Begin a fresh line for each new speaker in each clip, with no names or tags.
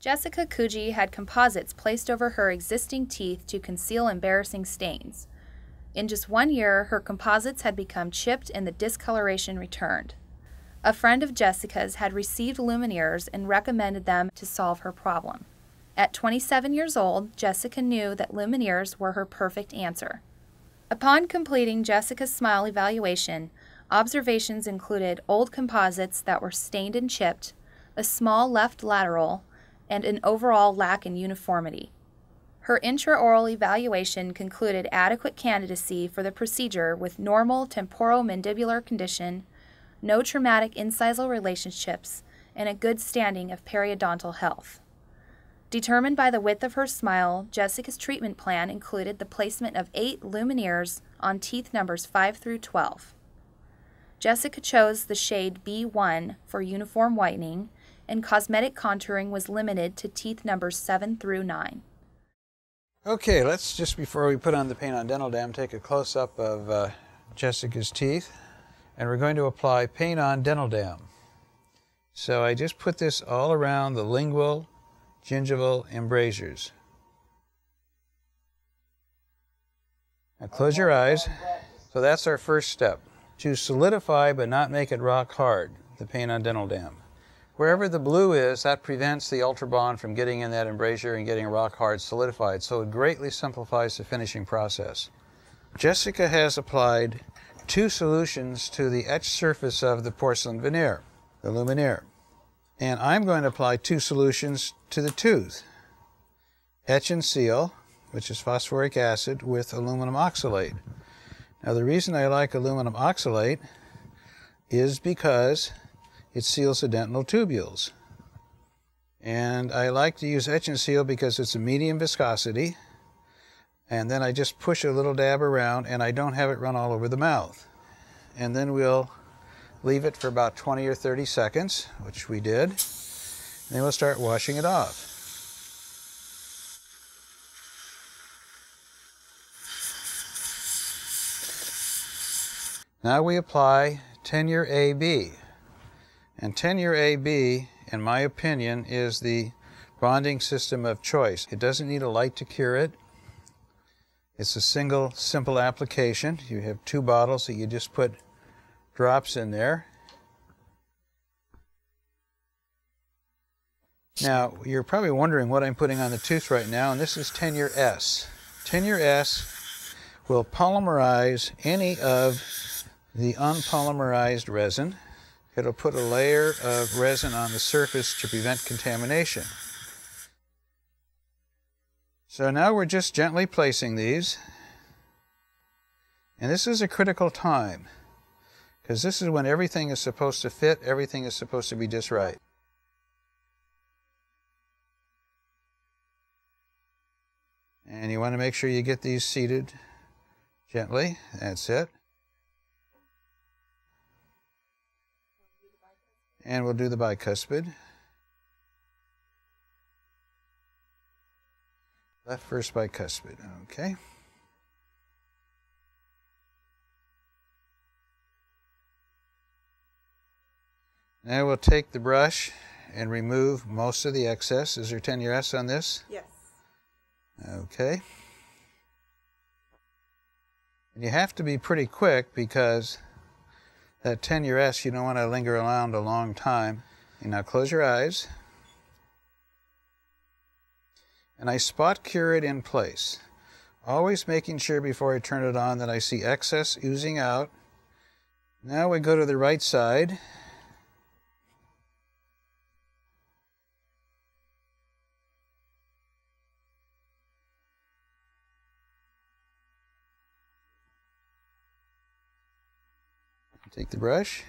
Jessica Kuji had composites placed over her existing teeth to conceal embarrassing stains. In just 1 year, her composites had become chipped and the discoloration returned. A friend of Jessica's had received Lumineers and recommended them to solve her problem. At 27 years old, Jessica knew that Lumineers were her perfect answer. Upon completing Jessica's smile evaluation, observations included old composites that were stained and chipped, a small left lateral, and an overall lack in uniformity. Her intraoral evaluation concluded adequate candidacy for the procedure with normal temporomandibular condition, no traumatic incisal relationships, and a good standing of periodontal health. Determined by the width of her smile, Jessica's treatment plan included the placement of 8 Lumineers on teeth numbers 5 through 12. Jessica chose the shade B1 for uniform whitening, and cosmetic contouring was limited to teeth numbers 7 through 9.
Okay, let's just, before we put on the paint on dental dam, take a close-up of Jessica's teeth. And we're going to apply paint on dental dam. So I just put this all around the lingual, gingival embrasures. Now close your eyes. So that's our first step. To solidify but not make it rock hard, the paint on dental dam. Wherever the blue is, that prevents the Ultrabond from getting in that embrasure and getting rock hard solidified, so it greatly simplifies the finishing process. Jessica has applied 2 solutions to the etched surface of the porcelain veneer, the Lumineer. And I'm going to apply 2 solutions to the tooth. Etch and seal, which is phosphoric acid with aluminum oxalate. Now the reason I like aluminum oxalate is because it seals the dental tubules. And I like to use etch and seal because it's a medium viscosity. And then I just push a little dab around and I don't have it run all over the mouth. And then we'll leave it for about 20 or 30 seconds, which we did. Then we'll start washing it off. Now we apply Tenure AB. And Tenure AB, in my opinion, is the bonding system of choice. It doesn't need a light to cure it. It's a single, simple application. You have 2 bottles that you just put drops in there. Now, you're probably wondering what I'm putting on the tooth right now, and this is Tenure S. Tenure S will polymerize any of the unpolymerized resin. It'll put a layer of resin on the surface to prevent contamination. So now we're just gently placing these. And this is a critical time, because this is when everything is supposed to fit, everything is supposed to be just right. And you want to make sure you get these seated gently. That's it. And we'll do the bicuspid. Left first bicuspid, okay. Now we'll take the brush and remove most of the excess. Is there Tenure S on this?
Yes.
Okay. And you have to be pretty quick because that Tenure S, you don't want to linger around a long time. And now close your eyes. And I spot cure it in place, always making sure before I turn it on that I see excess oozing out. Now we go to the right side. Take the brush.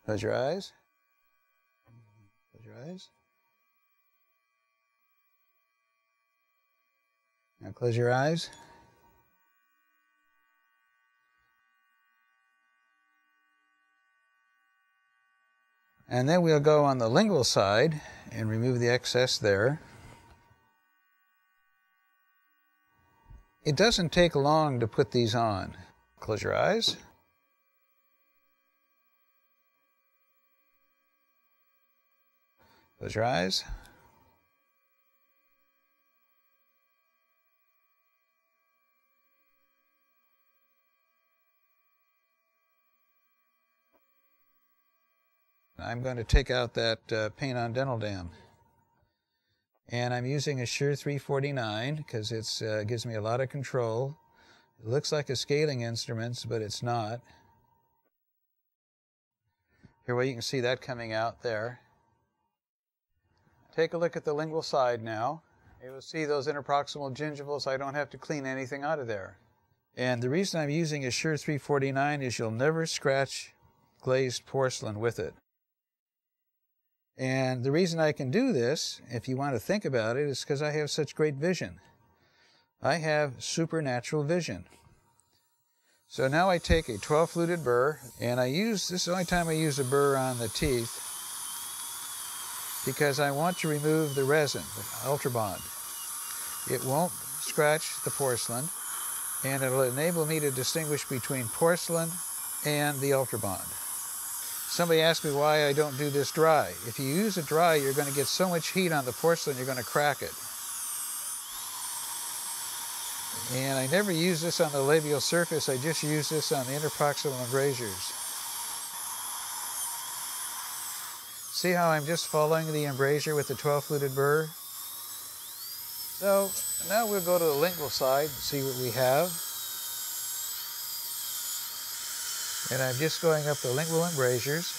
Close your eyes. Close your eyes. Now close your eyes. And then we'll go on the lingual side and remove the excess there. It doesn't take long to put these on. Close your eyes. Close your eyes. I'm going to take out that paint on dental dam. And I'm using a Sure 349 because it gives me a lot of control. It looks like a scaling instrument, but it's not. Here, well, you can see that coming out there. Take a look at the lingual side now. You will see those interproximal gingivals. I don't have to clean anything out of there. And the reason I'm using a Sure 349 is you'll never scratch glazed porcelain with it. And the reason I can do this, if you want to think about it, is because I have such great vision. I have supernatural vision. So now I take a 12-fluted burr, and this is the only time I use a burr on the teeth, because I want to remove the resin, the Ultrabond. It won't scratch the porcelain, and it'll enable me to distinguish between porcelain and the Ultrabond. Somebody asked me why I don't do this dry. If you use it dry, you're going to get so much heat on the porcelain, you're going to crack it. And I never use this on the labial surface, I just use this on the interproximal embrasures. See how I'm just following the embrasure with the 12-fluted burr? So now we'll go to the lingual side and see what we have. And I'm just going up the lingual embrasures.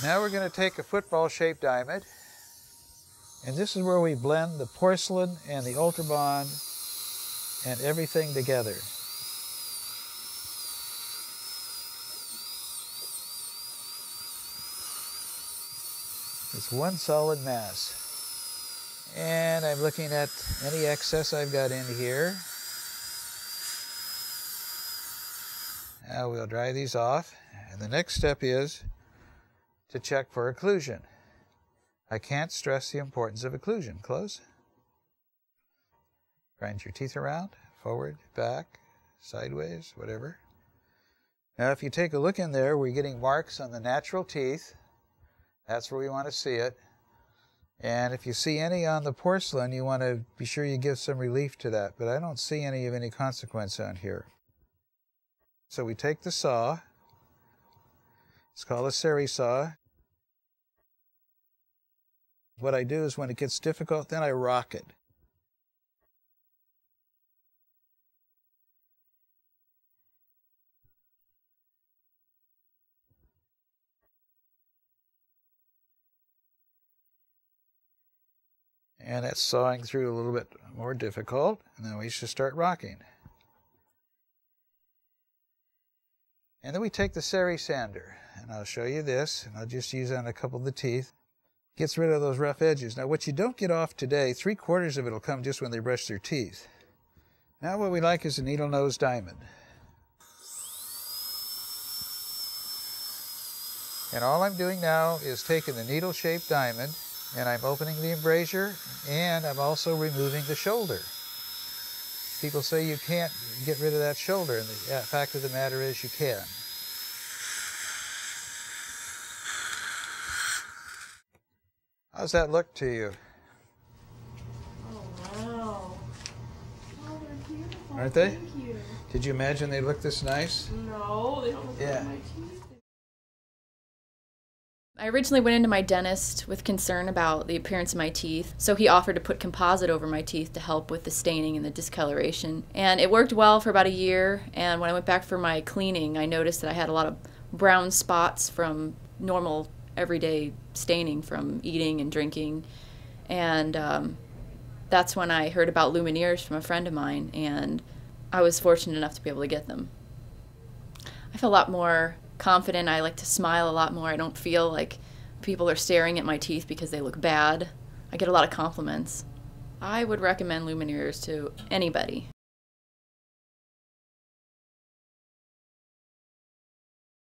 Now we're going to take a football-shaped diamond, and this is where we blend the porcelain and the Ultrabond and everything together. It's one solid mass. And I'm looking at any excess I've got in here. Now we'll dry these off, and the next step is to check for occlusion. I can't stress the importance of occlusion. Close. Grind your teeth around, forward, back, sideways, whatever. Now if you take a look in there, we're getting marks on the natural teeth. That's where we want to see it. And if you see any on the porcelain, you want to be sure you give some relief to that. But I don't see any of any consequence on here. So we take the saw. It's called a seri saw. What I do is when it gets difficult, then I rock it. And that's sawing through a little bit more difficult, and then we should start rocking. And then we take the seri sander, and I'll show you this, and I'll just use it on a couple of the teeth. Gets rid of those rough edges. Now what you don't get off today, 3/4 of it will come just when they brush their teeth. Now what we like is a needle nose diamond. And all I'm doing now is taking the needle-shaped diamond, and I'm opening the embrasure, and I'm also removing the shoulder. People say you can't get rid of that shoulder, and the fact of the matter is you can. How's that look to you?
Oh, wow. Oh, they're beautiful.
Aren't they?
Thank you.
Did you imagine they look this nice?
No, they don't look like my teeth.
I originally went into my dentist with concern about the appearance of my teeth, so he offered to put composite over my teeth to help with the staining and the discoloration. And it worked well for about a year, and when I went back for my cleaning, I noticed that I had a lot of brown spots from normal, everyday staining from eating and drinking. And that's when I heard about Lumineers from a friend of mine, and I was fortunate enough to be able to get them. I feel a lot more confident. I like to smile a lot more. I don't feel like people are staring at my teeth because they look bad. I get a lot of compliments. I would recommend Lumineers to anybody.